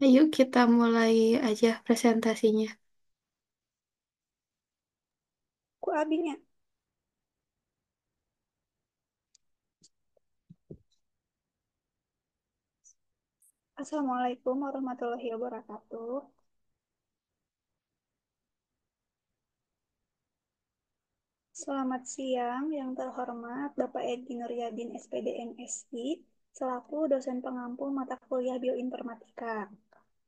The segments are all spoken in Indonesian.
Ayo kita mulai aja presentasinya. Ku abinya. Assalamualaikum warahmatullahi wabarakatuh. Selamat siang yang terhormat Bapak Edi Nuryadin SPD MSI selaku dosen pengampu mata kuliah Bioinformatika.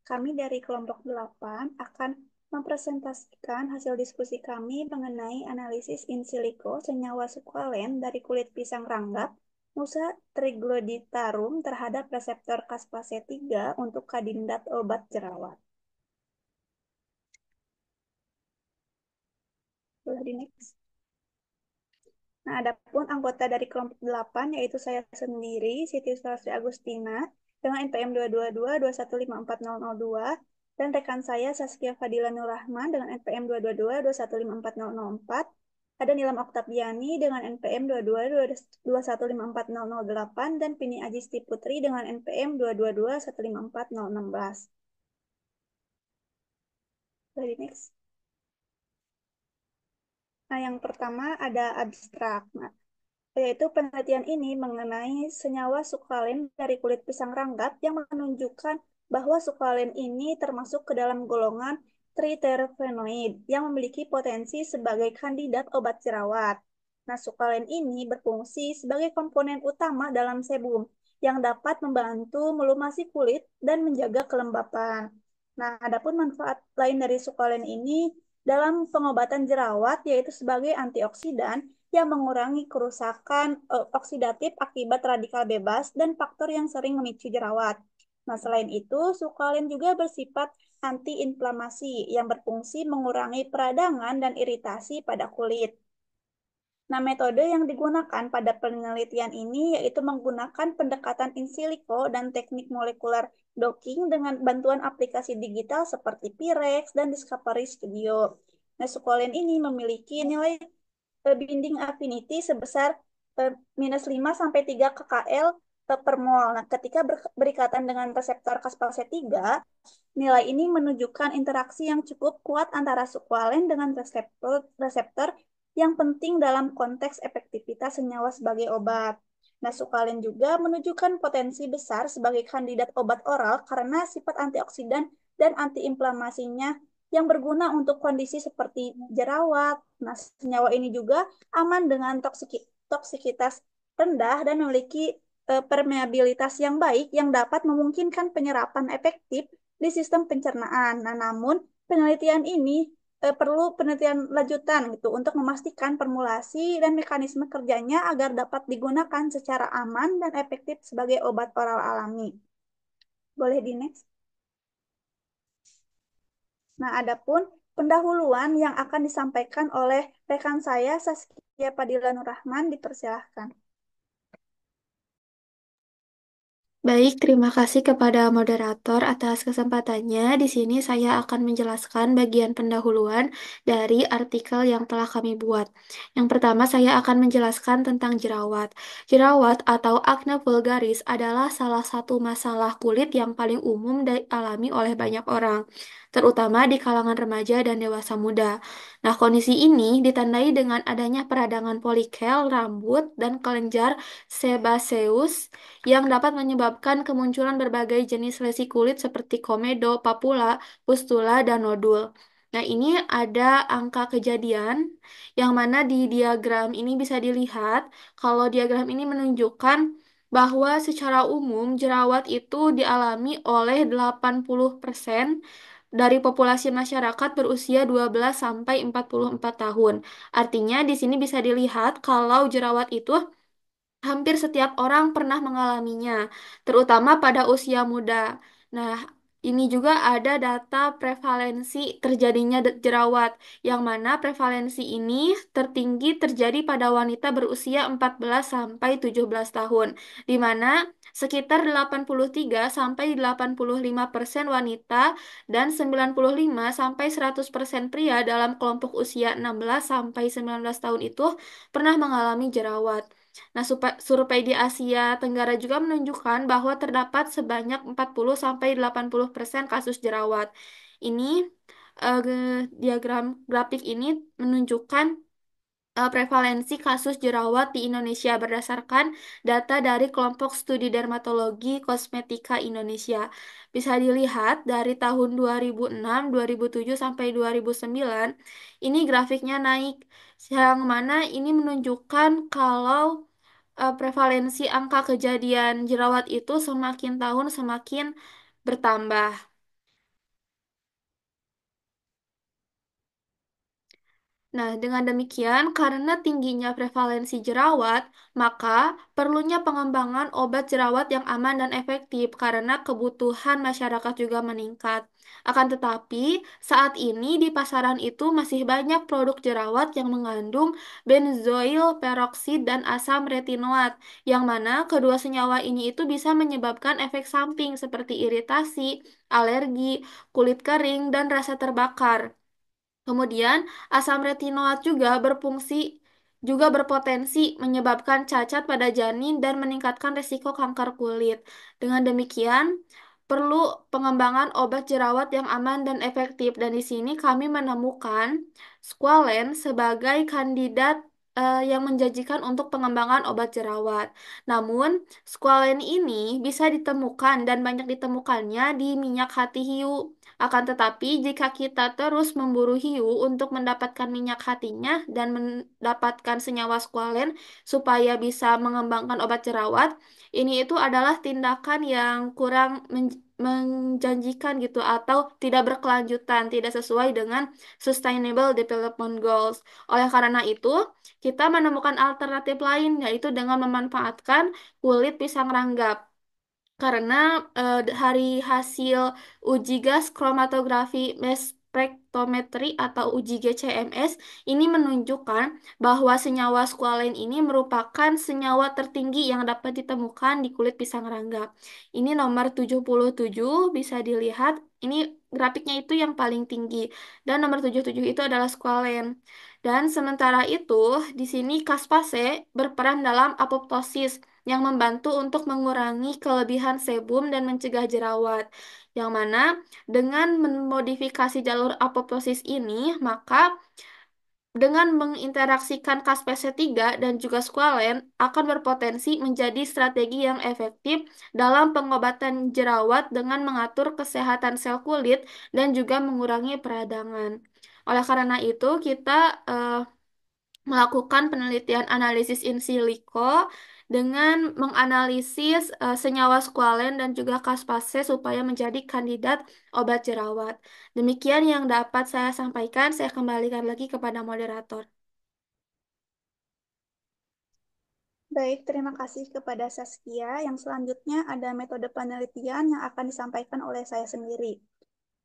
Kami dari kelompok 8 akan mempresentasikan hasil diskusi kami mengenai analisis in silico senyawa sukulent dari kulit pisang ranggap Musa trigloditarum terhadap reseptor caspase 3 untuk kandidat obat jerawat. Boleh di next. Nah, adapun anggota dari kelompok 8 yaitu saya sendiri, Siti Sulastri Agustina, dengan NPM 22221540002, dan rekan saya Saskia Fadila Nur Rahman dengan NPM 22221540004, ada Nilam Oktaviani dengan NPM 22221540008, dan Pini Ajisti Putri dengan NPM 222154016. Dari next. Nah, yang pertama ada abstrak. Nah, yaitu penelitian ini mengenai senyawa sukalin dari kulit pisang ranggap yang menunjukkan bahwa sukalin ini termasuk ke dalam golongan triterpenoid yang memiliki potensi sebagai kandidat obat jerawat. Nah, sukalin ini berfungsi sebagai komponen utama dalam sebum yang dapat membantu melumasi kulit dan menjaga kelembapan. Nah, adapun manfaat lain dari sukalin ini dalam pengobatan jerawat yaitu sebagai antioksidan yang mengurangi kerusakan oksidatif akibat radikal bebas dan faktor yang sering memicu jerawat. Nah, selain itu, sukalin juga bersifat antiinflamasi yang berfungsi mengurangi peradangan dan iritasi pada kulit. Nah, metode yang digunakan pada penelitian ini yaitu menggunakan pendekatan in silico dan teknik molekular docking dengan bantuan aplikasi digital seperti Pirex dan Discovery Studio. Nah, sukulin ini memiliki nilai binding affinity sebesar minus 5 sampai 3 kkl per mol. Nah, ketika berikatan dengan reseptor caspase 3, nilai ini menunjukkan interaksi yang cukup kuat antara sukulen dengan reseptor yang penting dalam konteks efektivitas senyawa sebagai obat. Nah, sukalin juga menunjukkan potensi besar sebagai kandidat obat oral karena sifat antioksidan dan antiinflamasinya yang berguna untuk kondisi seperti jerawat. Nah, senyawa ini juga aman dengan toksikitas rendah dan memiliki permeabilitas yang baik yang dapat memungkinkan penyerapan efektif di sistem pencernaan. Nah, namun penelitian ini perlu penelitian lanjutan gitu untuk memastikan formulasi dan mekanisme kerjanya agar dapat digunakan secara aman dan efektif sebagai obat oral alami. Boleh di next. Nah, adapun pendahuluan yang akan disampaikan oleh rekan saya Saskia Padilla Nur Rahman dipersilahkan. Baik, terima kasih kepada moderator atas kesempatannya. Di sini saya akan menjelaskan bagian pendahuluan dari artikel yang telah kami buat. Yang pertama, saya akan menjelaskan tentang jerawat. Jerawat atau akne vulgaris adalah salah satu masalah kulit yang paling umum dialami oleh banyak orang, terutama di kalangan remaja dan dewasa muda. Nah, kondisi ini ditandai dengan adanya peradangan polikel rambut dan kelenjar sebaceous yang dapat menyebabkan kemunculan berbagai jenis lesi kulit seperti komedo, papula, pustula, dan nodul. Nah, ini ada angka kejadian yang mana di diagram ini bisa dilihat kalau diagram ini menunjukkan bahwa secara umum jerawat itu dialami oleh 80% dari populasi masyarakat berusia 12 sampai 44 tahun. Artinya di sini bisa dilihat kalau jerawat itu hampir setiap orang pernah mengalaminya, terutama pada usia muda. Nah, ini juga ada data prevalensi terjadinya jerawat, yang mana prevalensi ini tertinggi terjadi pada wanita berusia 14 sampai 17 tahun, di mana sekitar 83 sampai 85% wanita dan 95 sampai 100% pria dalam kelompok usia 16 sampai 19 tahun itu pernah mengalami jerawat. Nah, survei di Asia Tenggara juga menunjukkan bahwa terdapat sebanyak 40-80% kasus jerawat. Ini diagram grafik ini menunjukkan prevalensi kasus jerawat di Indonesia berdasarkan data dari kelompok studi dermatologi kosmetika Indonesia. Bisa dilihat dari tahun 2006, 2007 sampai 2009, ini grafiknya naik, yang mana ini menunjukkan kalau prevalensi angka kejadian jerawat itu semakin tahun semakin bertambah. Nah, dengan demikian, karena tingginya prevalensi jerawat, maka perlunya pengembangan obat jerawat yang aman dan efektif karena kebutuhan masyarakat juga meningkat. Akan tetapi, saat ini di pasaran itu masih banyak produk jerawat yang mengandung benzoyl peroksid dan asam retinoat, yang mana kedua senyawa ini itu bisa menyebabkan efek samping seperti iritasi, alergi, kulit kering, dan rasa terbakar. Kemudian, asam retinoat juga berpotensi menyebabkan cacat pada janin dan meningkatkan risiko kanker kulit. Dengan demikian, perlu pengembangan obat jerawat yang aman dan efektif. Dan di sini kami menemukan squalene sebagai kandidat yang menjanjikan untuk pengembangan obat jerawat. Namun, squalene ini bisa ditemukan dan banyak ditemukannya di minyak hati hiu. Akan tetapi, jika kita terus memburu hiu untuk mendapatkan minyak hatinya dan mendapatkan senyawa squalene supaya bisa mengembangkan obat jerawat, ini itu adalah tindakan yang kurang menjanjikan gitu atau tidak berkelanjutan, tidak sesuai dengan Sustainable Development Goals. Oleh karena itu, kita menemukan alternatif lain yaitu dengan memanfaatkan kulit pisang ranggap. Karena dari hasil uji gas kromatografi mass spektrometri atau uji GCMS ini menunjukkan bahwa senyawa squalene ini merupakan senyawa tertinggi yang dapat ditemukan di kulit pisang ranggap. Ini nomor 77 bisa dilihat. Ini grafiknya itu yang paling tinggi dan nomor 77 itu adalah squalene. Dan sementara itu, di sini kaspase berperan dalam apoptosis yang membantu untuk mengurangi kelebihan sebum dan mencegah jerawat. Yang mana dengan memodifikasi jalur apoptosis ini, maka dengan menginteraksikan caspase-3 dan juga squalene akan berpotensi menjadi strategi yang efektif dalam pengobatan jerawat dengan mengatur kesehatan sel kulit dan juga mengurangi peradangan. Oleh karena itu, kita eh, melakukan penelitian analisis in silico dengan menganalisis senyawa squalene dan juga caspase supaya menjadi kandidat obat jerawat. Demikian yang dapat saya sampaikan. Saya kembalikan lagi kepada moderator. Baik, terima kasih kepada Saskia. Yang selanjutnya ada metode penelitian yang akan disampaikan oleh saya sendiri.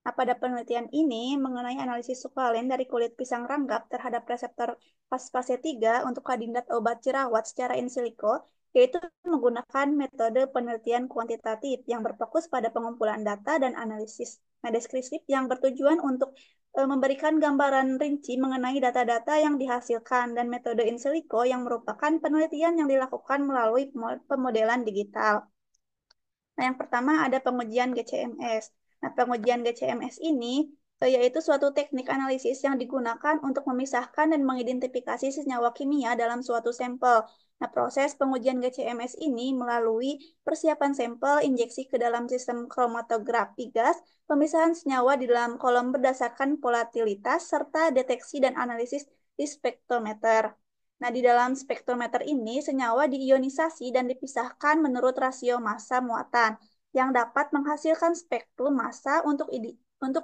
Nah, pada penelitian ini mengenai analisis sukalen dari kulit pisang ranggap terhadap reseptor fase 3 untuk kandidat obat jerawat secara in silico, yaitu menggunakan metode penelitian kuantitatif yang berfokus pada pengumpulan data dan analisis nah, deskriptif yang bertujuan untuk memberikan gambaran rinci mengenai data-data yang dihasilkan dan metode in silico yang merupakan penelitian yang dilakukan melalui pemodelan digital. Nah, yang pertama ada pengujian GCMS. Nah, pengujian GCMS ini yaitu suatu teknik analisis yang digunakan untuk memisahkan dan mengidentifikasi senyawa kimia dalam suatu sampel. Nah, proses pengujian GCMS ini melalui persiapan sampel, injeksi ke dalam sistem kromatografi gas, pemisahan senyawa di dalam kolom berdasarkan volatilitas, serta deteksi dan analisis di spektrometer. Nah, di dalam spektrometer ini, senyawa diionisasi dan dipisahkan menurut rasio massa muatan yang dapat menghasilkan spektrum massa untuk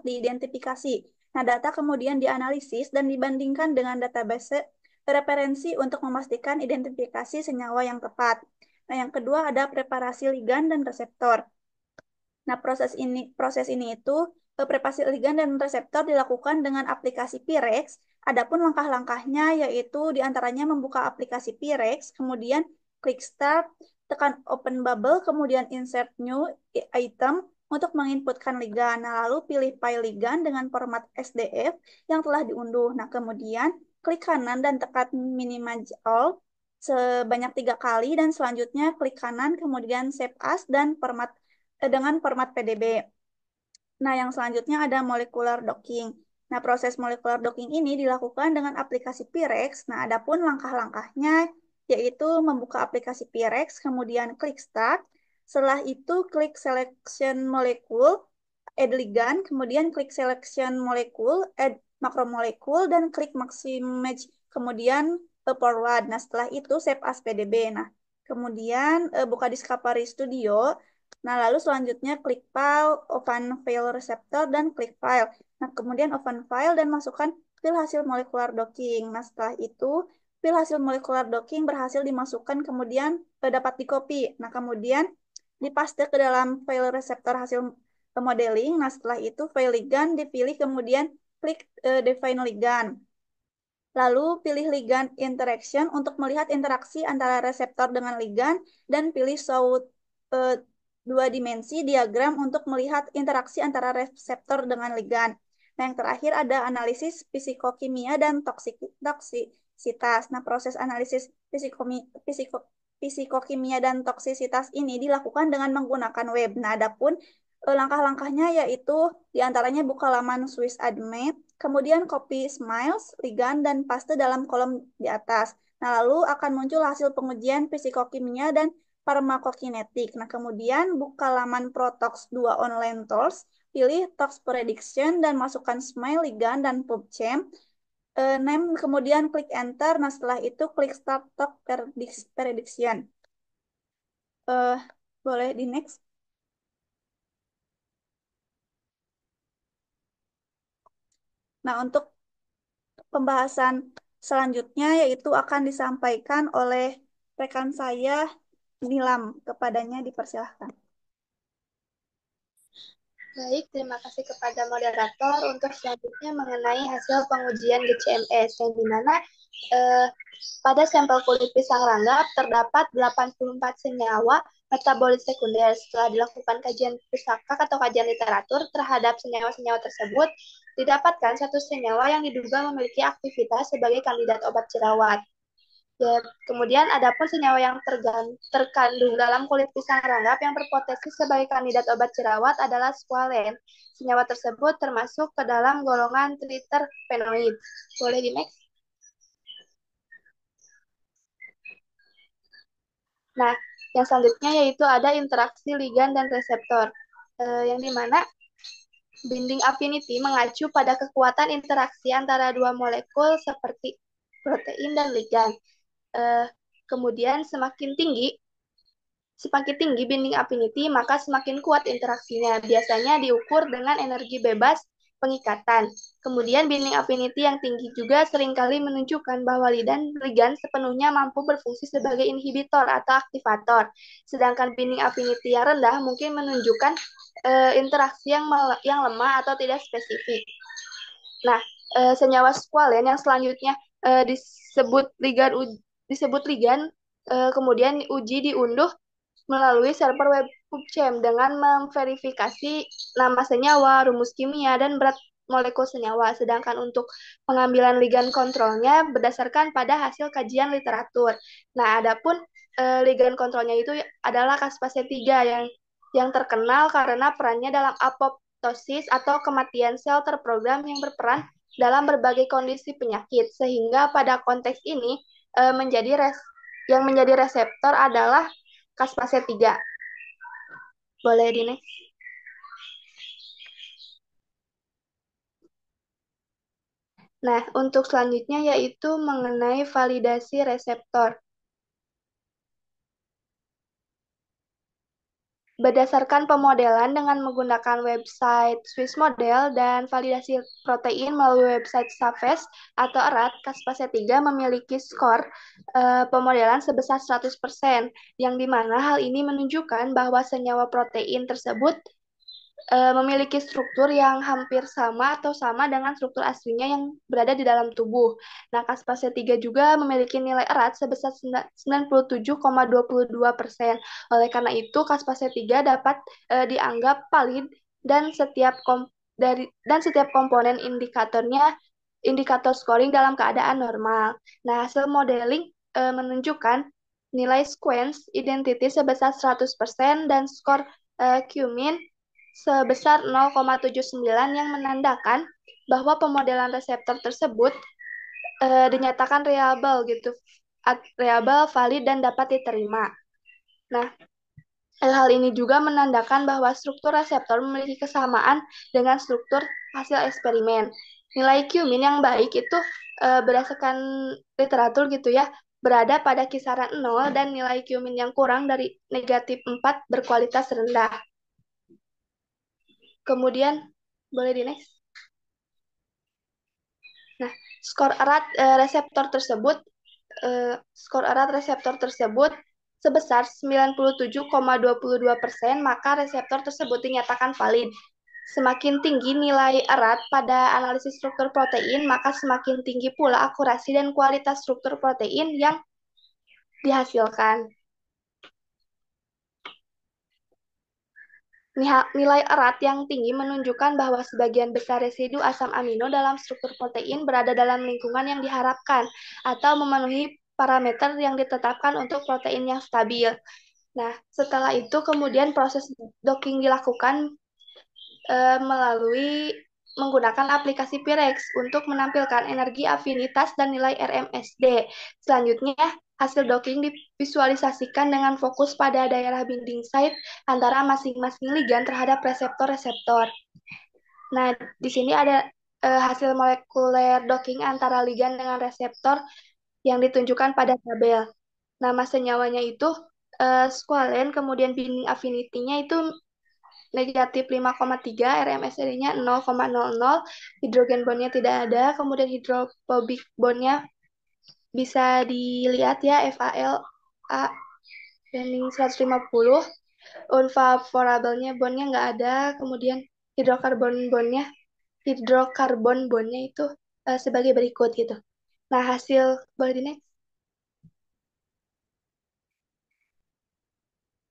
diidentifikasi. Nah, data kemudian dianalisis dan dibandingkan dengan database referensi untuk memastikan identifikasi senyawa yang tepat. Nah, yang kedua ada preparasi ligan dan reseptor. Nah, proses ini itu preparasi ligan dan reseptor dilakukan dengan aplikasi Pirex. Adapun langkah-langkahnya yaitu diantaranya membuka aplikasi Pirex, kemudian klik Start, tekan Open Bubble, kemudian Insert New Item untuk menginputkan ligan. Nah, lalu pilih file ligan dengan format SDF yang telah diunduh. Nah, kemudian klik kanan dan tekan Minimize All sebanyak 3 kali dan selanjutnya klik kanan kemudian save as dan dengan format PDB. Nah, yang selanjutnya ada molecular docking. Nah, proses molecular docking ini dilakukan dengan aplikasi Pirex. Nah, adapun langkah-langkahnya yaitu membuka aplikasi Pirex, kemudian klik start. Setelah itu klik selection molecule, add ligand, kemudian klik selection molecule, add macromolecule, dan klik maximum match, kemudian forward. Nah, setelah itu save as PDB. Nah, kemudian buka Discovery Studio. Nah, lalu selanjutnya klik file, open file receptor, dan klik file. Nah, kemudian open file dan masukkan file hasil molecular docking. Nah, setelah itu file hasil molecular docking berhasil dimasukkan, kemudian dapat di copy. Nah, kemudian dipaste ke dalam file reseptor hasil modeling. Nah, setelah itu file ligand dipilih, kemudian klik define ligand. Lalu pilih ligand interaction untuk melihat interaksi antara reseptor dengan ligand dan pilih show eh, dua dimensi diagram untuk melihat interaksi antara reseptor dengan ligand. Nah, yang terakhir ada analisis fisikokimia dan toksisitas. Nah, proses analisis fisikokimia dan toksisitas ini dilakukan dengan menggunakan web. Nah, adapun langkah-langkahnya yaitu diantaranya buka laman SwissAdMed, kemudian copy Smiles, ligand, dan paste dalam kolom di atas. Nah, lalu akan muncul hasil pengujian fisikokimia dan farmakokinetik. Nah, kemudian buka laman Protox 2 online tools, pilih Tox Prediction dan masukkan Smile, ligand, dan PubChem. Name, kemudian klik Enter. Nah, setelah itu klik Start Tox Prediction. Eh, boleh di next. Nah, untuk pembahasan selanjutnya yaitu akan disampaikan oleh rekan saya Nilam. Kepadanya dipersilahkan. Baik, terima kasih kepada moderator untuk selanjutnya mengenai hasil pengujian GCMS, yang dimana eh, pada sampel kulit pisang ranggap terdapat 84 senyawa metabolit sekunder. Setelah dilakukan kajian pusaka atau kajian literatur terhadap senyawa-senyawa tersebut, didapatkan satu senyawa yang diduga memiliki aktivitas sebagai kandidat obat jerawat. Ya, kemudian ada pun senyawa yang terkandung dalam kulit pisang ranggap yang berpotensi sebagai kandidat obat jerawat adalah squalene. Senyawa tersebut termasuk ke dalam golongan triterpenoid. Boleh di next? Nah, yang selanjutnya yaitu ada interaksi ligan dan reseptor. Yang dimana binding affinity mengacu pada kekuatan interaksi antara dua molekul seperti protein dan ligan. Kemudian semakin tinggi binding affinity, maka semakin kuat interaksinya. Biasanya diukur dengan energi bebas pengikatan. Kemudian binding affinity yang tinggi juga seringkali menunjukkan bahwa ligan sepenuhnya mampu berfungsi sebagai inhibitor atau aktivator. Sedangkan binding affinity yang rendah mungkin menunjukkan interaksi yang lemah atau tidak spesifik. Nah, senyawa squalene yang selanjutnya disebut ligan, kemudian uji diunduh melalui server web PubChem dengan memverifikasi nama senyawa, rumus kimia, dan berat molekul senyawa. Sedangkan untuk pengambilan ligan kontrolnya berdasarkan pada hasil kajian literatur. Nah, adapun ligan kontrolnya itu adalah caspase 3 yang terkenal karena perannya dalam apoptosis atau kematian sel terprogram yang berperan dalam berbagai kondisi penyakit. Sehingga pada konteks ini yang menjadi reseptor adalah caspase 3. Boleh di next. Nah, untuk selanjutnya yaitu mengenai validasi reseptor. Berdasarkan pemodelan dengan menggunakan website Swiss Model dan validasi protein melalui website Safes atau erat, caspase 3 memiliki skor pemodelan sebesar 100%, yang dimana hal ini menunjukkan bahwa senyawa protein tersebut memiliki struktur yang hampir sama atau sama dengan struktur aslinya yang berada di dalam tubuh. Nah, caspase 3 juga memiliki nilai erat sebesar 97,22%. Oleh karena itu, caspase 3 dapat dianggap valid dan setiap komponen indikator scoring dalam keadaan normal. Nah, hasil modeling menunjukkan nilai sequence identity sebesar 100% dan skor Q-min sebesar 0,79 yang menandakan bahwa pemodelan reseptor tersebut dinyatakan reliable gitu, reliable, valid, dan dapat diterima. Nah, hal ini juga menandakan bahwa struktur reseptor memiliki kesamaan dengan struktur hasil eksperimen. Nilai Q-min yang baik itu berdasarkan literatur gitu ya, berada pada kisaran 0 dan nilai Q-min yang kurang dari negatif 4 berkualitas rendah. Kemudian, boleh di next. Nah, skor erat reseptor tersebut sebesar 97,22%, maka reseptor tersebut dinyatakan valid. Semakin tinggi nilai erat pada analisis struktur protein, maka semakin tinggi pula akurasi dan kualitas struktur protein yang dihasilkan. Nilai erat yang tinggi menunjukkan bahwa sebagian besar residu asam amino dalam struktur protein berada dalam lingkungan yang diharapkan atau memenuhi parameter yang ditetapkan untuk protein yang stabil. Nah, setelah itu kemudian proses docking dilakukan melalui menggunakan aplikasi Pirex untuk menampilkan energi afinitas dan nilai RMSD. Selanjutnya, hasil docking divisualisasikan dengan fokus pada daerah binding site antara masing-masing ligan terhadap reseptor-reseptor. Nah, di sini ada hasil molekuler docking antara ligan dengan reseptor yang ditunjukkan pada tabel. Nama senyawanya itu squalene, kemudian binding affinity-nya itu negatif 5,3, RMSD-nya 0,00, hidrogen bondnya tidak ada, kemudian hidrofobic bondnya bisa dilihat ya, FAL A banding 150, unfavorable-nya bondnya nggak ada, kemudian hidrokarbon bondnya itu sebagai berikut gitu. Nah, hasil, boleh di next.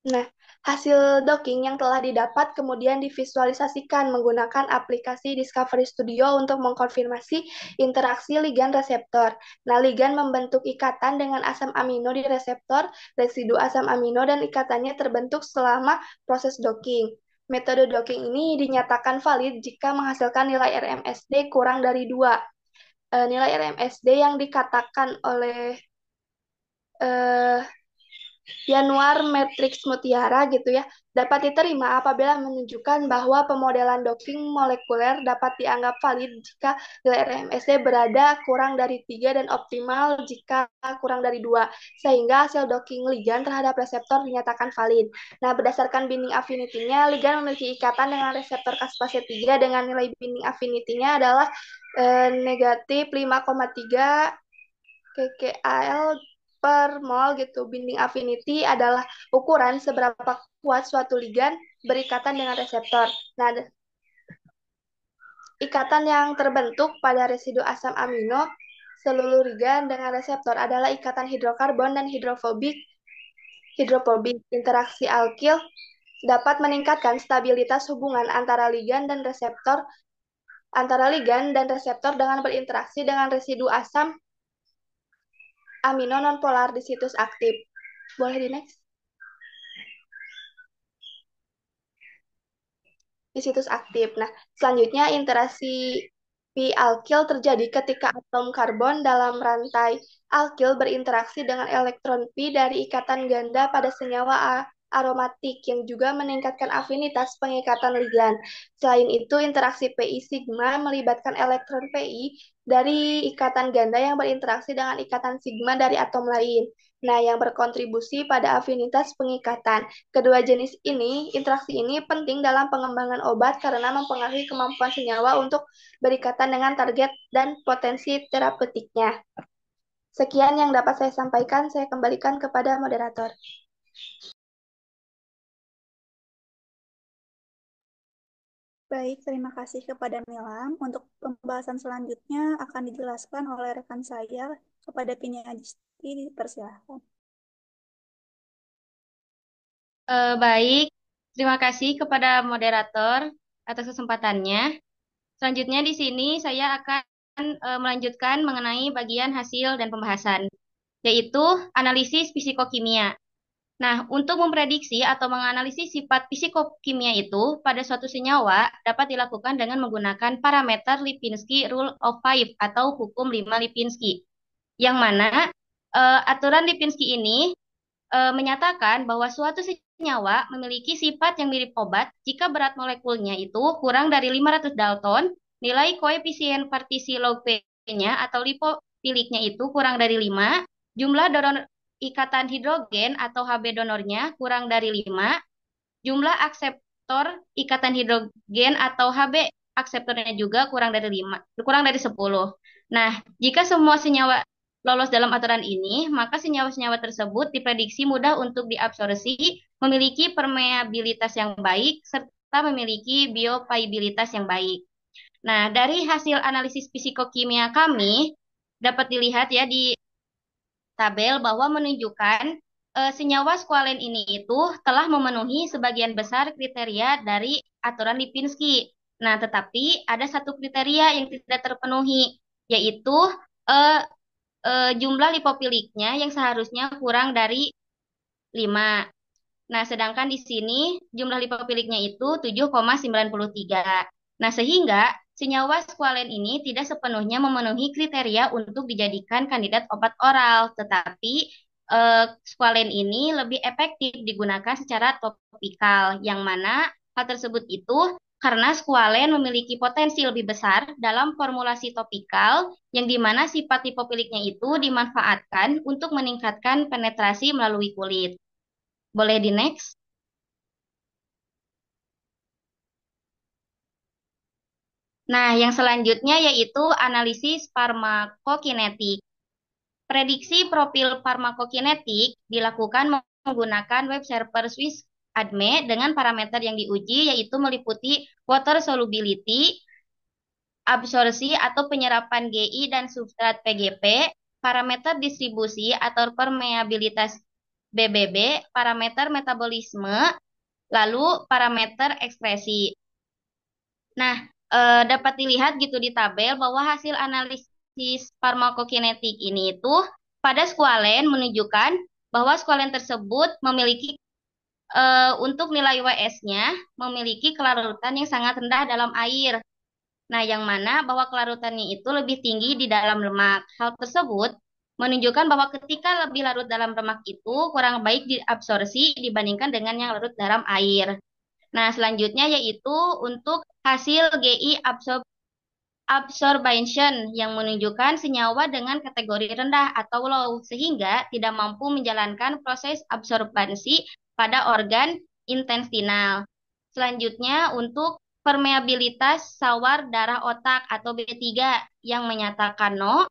Nah, hasil docking yang telah didapat kemudian divisualisasikan menggunakan aplikasi Discovery Studio untuk mengkonfirmasi interaksi ligan reseptor. Nah, ligan membentuk ikatan dengan asam amino di reseptor, residu asam amino, dan ikatannya terbentuk selama proses docking. Metode docking ini dinyatakan valid jika menghasilkan nilai RMSD kurang dari 2. Nilai RMSD yang dikatakan oleh Januar Matrix Mutiara gitu ya, dapat diterima apabila menunjukkan bahwa pemodelan docking molekuler dapat dianggap valid jika nilai RMSD berada kurang dari 3 dan optimal jika kurang dari 2, sehingga hasil docking ligan terhadap reseptor dinyatakan valid. Nah, berdasarkan binding affinity-nya, ligan memiliki ikatan dengan reseptor caspase 3 dengan nilai binding affinity-nya adalah negatif 5,3 kcal per mol gitu. Binding affinity adalah ukuran seberapa kuat suatu ligan berikatan dengan reseptor. Nah, ikatan yang terbentuk pada residu asam amino seluruh ligan dengan reseptor adalah ikatan hidrokarbon dan hidrofobik. Interaksi alkil dapat meningkatkan stabilitas hubungan antara ligan dan reseptor dengan berinteraksi dengan residu asam amino nonpolar di situs aktif. Boleh di next? Di situs aktif. Nah, selanjutnya interaksi pi-alkil terjadi ketika atom karbon dalam rantai alkil berinteraksi dengan elektron pi dari ikatan ganda pada senyawa aromatik yang juga meningkatkan afinitas pengikatan ligan. Selain itu, interaksi pi sigma melibatkan elektron pi dari ikatan ganda yang berinteraksi dengan ikatan sigma dari atom lain. Nah, yang berkontribusi pada afinitas pengikatan. Kedua jenis ini, interaksi ini penting dalam pengembangan obat karena mempengaruhi kemampuan senyawa untuk berikatan dengan target dan potensi terapeutiknya. Sekian yang dapat saya sampaikan, saya kembalikan kepada moderator. Baik, terima kasih kepada Nilam. Untuk pembahasan selanjutnya akan dijelaskan oleh rekan saya kepada Pini Ajisti, dipersilahkan. Baik, terima kasih kepada moderator atas kesempatannya. Selanjutnya di sini saya akan melanjutkan mengenai bagian hasil dan pembahasan. yaitu analisis fisikokimia. Nah, untuk memprediksi atau menganalisis sifat fisikokimia itu pada suatu senyawa dapat dilakukan dengan menggunakan parameter Lipinski Rule of Five atau hukum 5 Lipinski. Yang mana aturan Lipinski ini menyatakan bahwa suatu senyawa memiliki sifat yang mirip obat jika berat molekulnya itu kurang dari 500 Dalton, nilai koefisien partisi log P-nya atau lipofiliknya itu kurang dari 5, jumlah donor ikatan hidrogen atau Hb donornya kurang dari 5, jumlah akseptor ikatan hidrogen atau Hb akseptornya juga kurang dari 5, kurang dari 10. Nah, jika semua senyawa lolos dalam aturan ini, maka senyawa-senyawa tersebut diprediksi mudah untuk diabsorpsi, memiliki permeabilitas yang baik, serta memiliki biopayabilitas yang baik. Nah, dari hasil analisis fisikokimia kami, dapat dilihat ya di tabel bahwa menunjukkan senyawa skualen ini itu telah memenuhi sebagian besar kriteria dari aturan Lipinski. Nah, tetapi ada satu kriteria yang tidak terpenuhi, yaitu eh, jumlah lipofiliknya yang seharusnya kurang dari 5. Nah, sedangkan di sini jumlah lipofiliknya itu 7,93. Nah, sehingga senyawa skualen ini tidak sepenuhnya memenuhi kriteria untuk dijadikan kandidat obat oral, tetapi skualen ini lebih efektif digunakan secara topikal, yang mana hal tersebut itu karena skualen memiliki potensi lebih besar dalam formulasi topikal, yang dimana sifat lipofiliknya itu dimanfaatkan untuk meningkatkan penetrasi melalui kulit. Boleh di next? Nah, yang selanjutnya yaitu analisis farmakokinetik. Prediksi profil farmakokinetik dilakukan menggunakan web server Swiss ADME dengan parameter yang diuji yaitu meliputi water solubility, absorpsi atau penyerapan GI dan substrat PGP, parameter distribusi atau permeabilitas BBB, parameter metabolisme, lalu parameter ekspresi. Nah, dapat dilihat gitu di tabel bahwa hasil analisis farmakokinetik ini itu pada skualen menunjukkan bahwa skualen tersebut memiliki untuk nilai WS-nya memiliki kelarutan yang sangat rendah dalam air. Nah, yang mana bahwa kelarutannya itu lebih tinggi di dalam lemak. Hal tersebut menunjukkan bahwa ketika lebih larut dalam lemak itu kurang baik diabsorpsi dibandingkan dengan yang larut dalam air. Nah, selanjutnya yaitu untuk hasil GI absorption yang menunjukkan senyawa dengan kategori rendah atau low sehingga tidak mampu menjalankan proses absorpsi pada organ intestinal. Selanjutnya untuk permeabilitas sawar darah otak atau B3 yang menyatakan no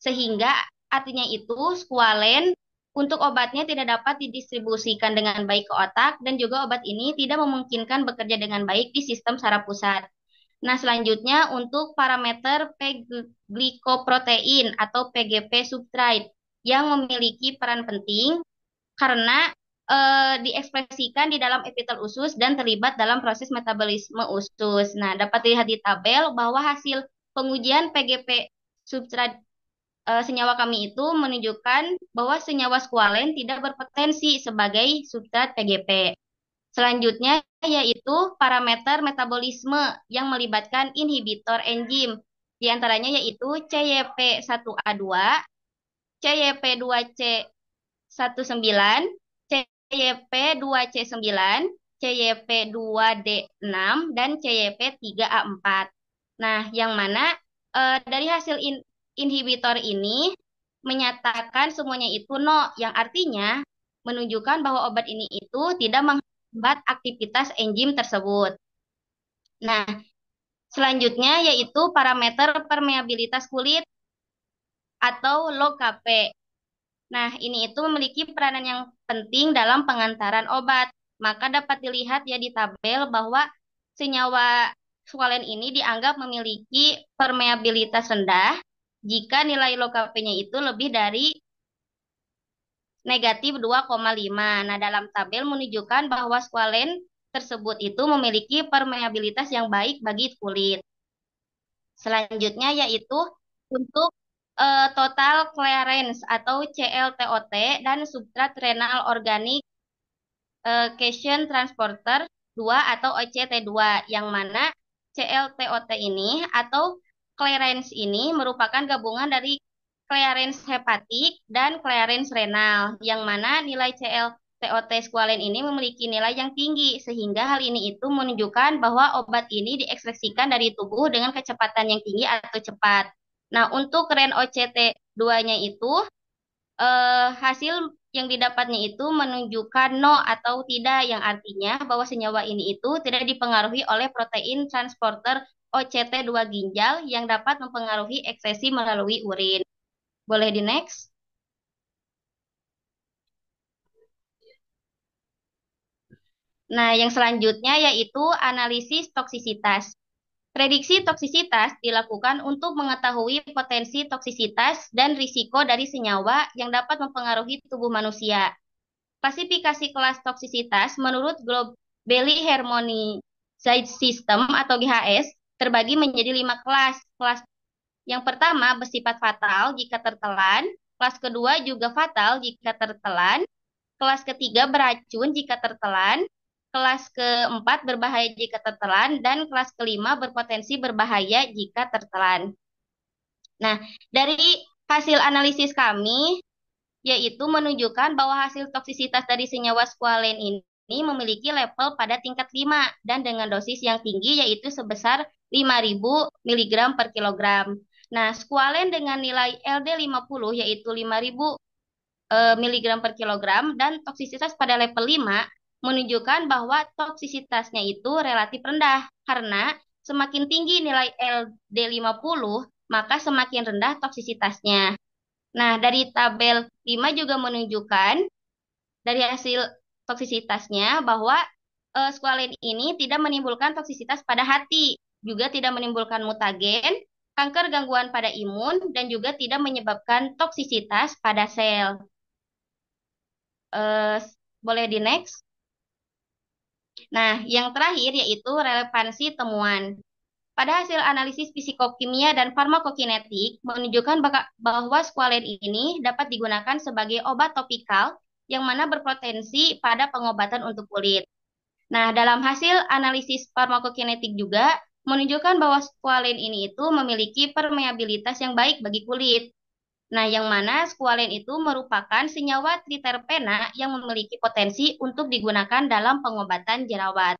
sehingga artinya itu skualen untuk obatnya tidak dapat didistribusikan dengan baik ke otak dan juga obat ini tidak memungkinkan bekerja dengan baik di sistem saraf pusat. Nah, selanjutnya untuk parameter P-glikoprotein atau PGP substrate yang memiliki peran penting karena diekspresikan di dalam epitel usus dan terlibat dalam proses metabolisme usus. Nah, dapat dilihat di tabel bahwa hasil pengujian PGP substrate senyawa kami itu menunjukkan bahwa senyawa skualen tidak berpotensi sebagai substrat PGP. Selanjutnya yaitu parameter metabolisme yang melibatkan inhibitor enzim. Di antaranya yaitu CYP1A2, CYP2C19, CYP2C9, CYP2D6, dan CYP3A4. Nah, yang mana dari hasil inhibitor ini menyatakan semuanya itu no, yang artinya menunjukkan bahwa obat ini itu tidak menghambat aktivitas enzim tersebut. Nah, selanjutnya yaitu parameter permeabilitas kulit atau low Kp. Nah, ini itu memiliki peranan yang penting dalam pengantaran obat. Maka dapat dilihat ya di tabel bahwa senyawa skualen ini dianggap memiliki permeabilitas rendah jika nilai low Kp-nya itu lebih dari negatif 2,5. Nah, dalam tabel menunjukkan bahwa skualen tersebut itu memiliki permeabilitas yang baik bagi kulit. Selanjutnya yaitu untuk total clearance atau CLTOT dan substrat renal organic cation transporter 2 atau OCT2 yang mana CLTOT ini atau clearance ini merupakan gabungan dari clearance hepatik dan clearance renal yang mana nilai CLTOT squalen ini memiliki nilai yang tinggi sehingga hal ini itu menunjukkan bahwa obat ini diekspresikan dari tubuh dengan kecepatan yang tinggi atau cepat. Nah, untuk REN OCT2-nya itu hasil yang didapatnya itu menunjukkan no atau tidak yang artinya bahwa senyawa ini itu tidak dipengaruhi oleh protein transporter OCT2 ginjal yang dapat mempengaruhi ekskresi melalui urin. Boleh di next? Nah, yang selanjutnya yaitu analisis toksisitas. Prediksi toksisitas dilakukan untuk mengetahui potensi toksisitas dan risiko dari senyawa yang dapat mempengaruhi tubuh manusia. Klasifikasi kelas toksisitas menurut Globally Harmonized System atau GHS terbagi menjadi 5 kelas. Kelas yang pertama bersifat fatal jika tertelan, kelas kedua juga fatal jika tertelan, kelas ketiga beracun jika tertelan, kelas keempat berbahaya jika tertelan, dan kelas kelima berpotensi berbahaya jika tertelan. Nah, dari hasil analisis kami, yaitu menunjukkan bahwa hasil toksisitas dari senyawa squalene ini memiliki level pada tingkat 5 dan dengan dosis yang tinggi yaitu sebesar 5.000 mg per kilogram. Nah, squalene dengan nilai LD50 yaitu 5.000 mg per kilogram dan toksisitas pada level 5 menunjukkan bahwa toksisitasnya itu relatif rendah karena semakin tinggi nilai LD50 maka semakin rendah toksisitasnya. Nah, dari tabel 5 juga menunjukkan dari hasil toksisitasnya bahwa squalene ini tidak menimbulkan toksisitas pada hati, juga tidak menimbulkan mutagen, kanker gangguan pada imun, dan juga tidak menyebabkan toksisitas pada sel. Eh, boleh di next? Nah, yang terakhir yaitu relevansi temuan. Pada hasil analisis fisikokimia dan farmakokinetik menunjukkan bahwa squalene ini dapat digunakan sebagai obat topikal yang mana berpotensi pada pengobatan untuk kulit. Nah, dalam hasil analisis farmakokinetik juga menunjukkan bahwa squalene ini itu memiliki permeabilitas yang baik bagi kulit. Nah, yang mana squalene itu merupakan senyawa triterpena yang memiliki potensi untuk digunakan dalam pengobatan jerawat.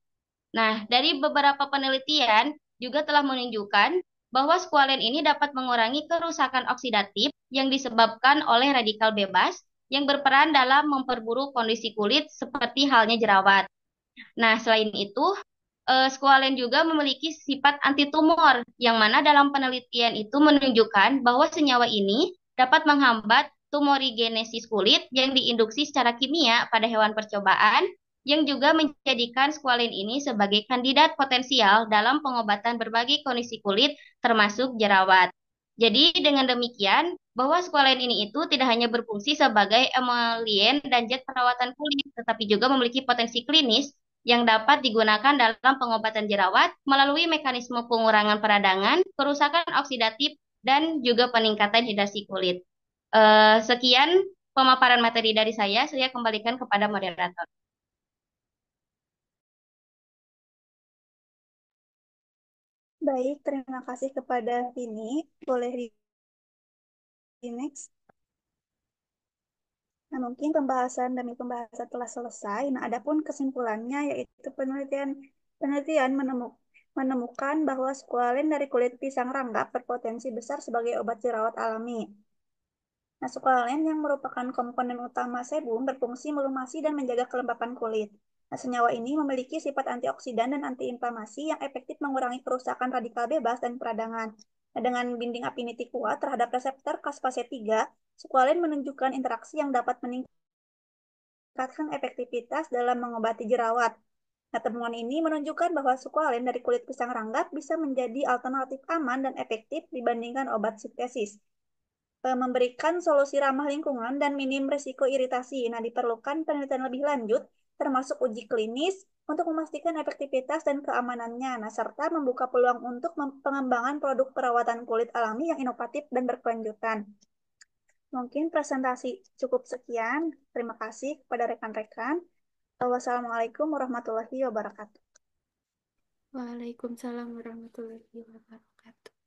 Nah, dari beberapa penelitian juga telah menunjukkan bahwa squalene ini dapat mengurangi kerusakan oksidatif yang disebabkan oleh radikal bebas yang berperan dalam memperburuk kondisi kulit seperti halnya jerawat. Nah, selain itu, squalene juga memiliki sifat antitumor yang mana dalam penelitian itu menunjukkan bahwa senyawa ini dapat menghambat tumorigenesis kulit yang diinduksi secara kimia pada hewan percobaan yang juga menjadikan squalene ini sebagai kandidat potensial dalam pengobatan berbagai kondisi kulit termasuk jerawat. Jadi dengan demikian, bahwa squalene ini itu tidak hanya berfungsi sebagai emolien dan zat perawatan kulit, tetapi juga memiliki potensi klinis yang dapat digunakan dalam pengobatan jerawat melalui mekanisme pengurangan peradangan, kerusakan oksidatif, dan juga peningkatan hidrasi kulit. Sekian pemaparan materi dari saya kembalikan kepada moderator. Baik, terima kasih kepada Vini. Boleh di next. Nah, mungkin pembahasan demi pembahasan telah selesai. Nah, adapun kesimpulannya yaitu penelitian menemukan bahwa squalene dari kulit pisang ranggap berpotensi besar sebagai obat jerawat alami. Nah, squalene yang merupakan komponen utama sebum berfungsi melumasi dan menjaga kelembapan kulit. Nah, senyawa ini memiliki sifat antioksidan dan antiinflamasi yang efektif mengurangi kerusakan radikal bebas dan peradangan. Nah, dengan binding affinity kuat terhadap reseptor caspase-3, squalene menunjukkan interaksi yang dapat meningkatkan efektivitas dalam mengobati jerawat. Nah, temuan ini menunjukkan bahwa squalene dari kulit pisang ranggap bisa menjadi alternatif aman dan efektif dibandingkan obat sintesis. Memberikan solusi ramah lingkungan dan minim risiko iritasi. Nah, diperlukan penelitian lebih lanjut, termasuk uji klinis, untuk memastikan efektivitas dan keamanannya, nah, serta membuka peluang untuk pengembangan produk perawatan kulit alami yang inovatif dan berkelanjutan. Mungkin presentasi cukup sekian. Terima kasih kepada rekan-rekan. Wassalamualaikum warahmatullahi wabarakatuh. Waalaikumsalam warahmatullahi wabarakatuh.